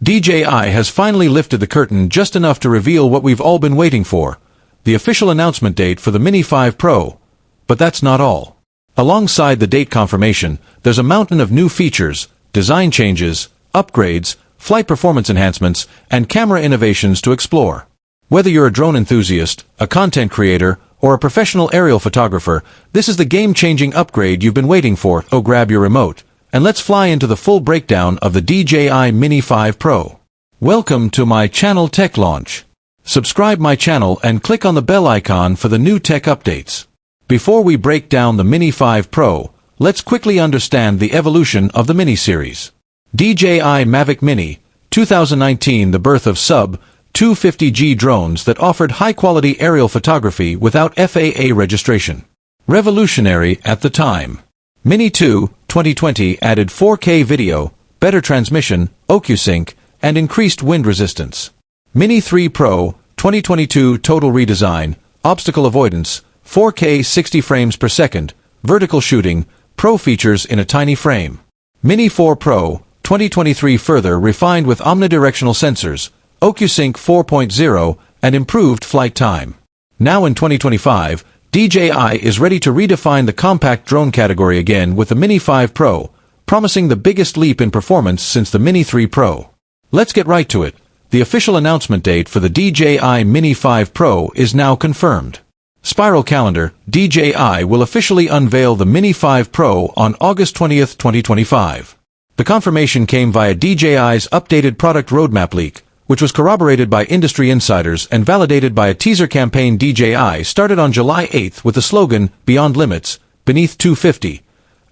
DJI has finally lifted the curtain just enough to reveal what we've all been waiting for, the official announcement date for the Mini 5 Pro. But that's not all. Alongside the date confirmation, there's a mountain of new features, design changes, upgrades, flight performance enhancements, and camera innovations to explore. Whether you're a drone enthusiast, a content creator, or a professional aerial photographer, this is the game-changing upgrade you've been waiting for. So grab your remote, and let's fly into the full breakdown of the DJI Mini 5 Pro. Welcome to my channel Tech Launch. Subscribe my channel and click on the bell icon for the new tech updates. Before we break down the Mini 5 Pro, let's quickly understand the evolution of the Mini series. DJI Mavic Mini, 2019, the birth of sub-250G drones that offered high-quality aerial photography without FAA registration. Revolutionary at the time. Mini 2, 2020 added 4K video, better transmission, OcuSync, and increased wind resistance. Mini 3 Pro, 2022 total redesign, obstacle avoidance, 4K 60 frames per second, vertical shooting, pro features in a tiny frame. Mini 4 Pro, 2023 further refined with omnidirectional sensors, OcuSync 4.0, and improved flight time. Now in 2025, DJI is ready to redefine the compact drone category again with the Mini 5 Pro, promising the biggest leap in performance since the Mini 3 Pro. Let's get right to it. The official announcement date for the DJI Mini 5 Pro is now confirmed. Spiral calendar, DJI will officially unveil the Mini 5 Pro on August 20, 2025. The confirmation came via DJI's updated product roadmap leak, which was corroborated by industry insiders and validated by a teaser campaign DJI started on July 8 with the slogan, "Beyond Limits, Beneath 250,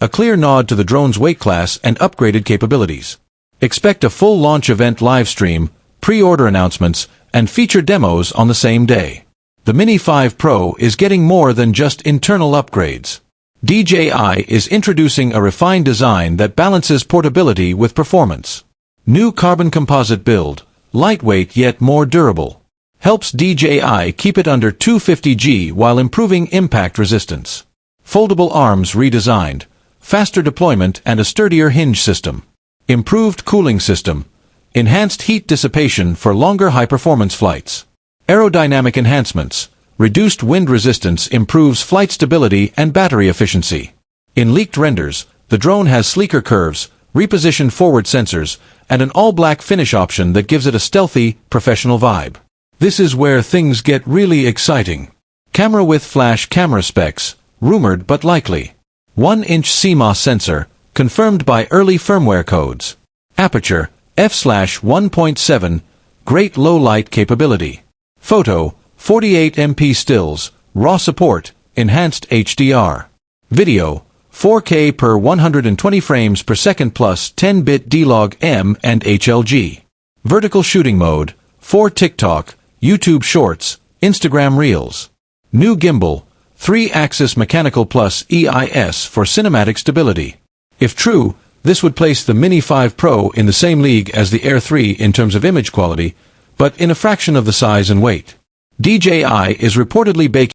a clear nod to the drone's weight class and upgraded capabilities. Expect a full launch event livestream, pre-order announcements, and feature demos on the same day. The Mini 5 Pro is getting more than just internal upgrades. DJI is introducing a refined design that balances portability with performance. New carbon composite build, lightweight yet more durable, helps DJI keep it under 250G while improving impact resistance. Foldable arms redesigned, faster deployment and a sturdier hinge system. Improved cooling system, enhanced heat dissipation for longer high-performance flights. Aerodynamic enhancements, reduced wind resistance improves flight stability and battery efficiency. In leaked renders, the drone has sleeker curves, repositioned forward sensors, and an all-black finish option that gives it a stealthy, professional vibe. This is where things get really exciting. Camera with flash camera specs, rumored but likely. 1-inch CMOS sensor, confirmed by early firmware codes. Aperture, f/1.7, great low-light capability. Photo, 48 MP stills, RAW support, enhanced HDR. Video, 4K per 120 frames per second plus 10-bit D-Log M and HLG. Vertical shooting mode, for TikTok, YouTube Shorts, Instagram Reels. New gimbal, 3-axis mechanical plus EIS for cinematic stability. If true, this would place the Mini 5 Pro in the same league as the Air 3 in terms of image quality, but in a fraction of the size and weight. DJI is reportedly baking